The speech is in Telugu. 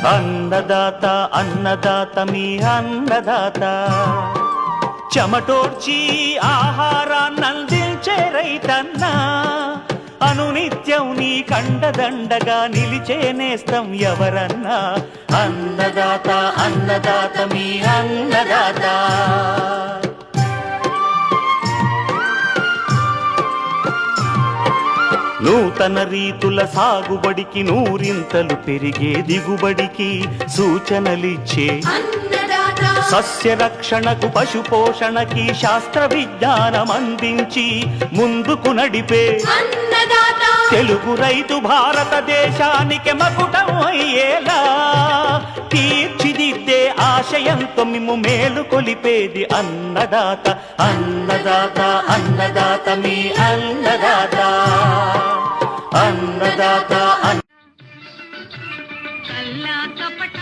అన్నదాత అన్నదాత మీ అన్నదాత చెమటోడ్చి ఆహారాన్నందించే రైతన్నా అనునిత్యం నీ కండదండగా నిలిచే నేస్తం ఎవరన్నా అన్నదాత అన్నదాత మీ అన్నదాత నూతన రీతుల సాగుబడికి నూరింతలు పెరిగే దిగుబడికి సూచనలిచ్చే సస్య రక్షణకు పశు పోషణకి శాస్త్ర విజ్ఞానం అందించి ముందుకు నడిపే తెలుగు రైతు భారతదేశానికి మకుటం అయ్యేలా తీర్చిదిద్దే ఆశయంతో మిమ్ము మేలు కొలిపేది అన్నదాత అన్నదాత అన్నదాత మీ అన్నదాత అన్నదాత కల్లా కపట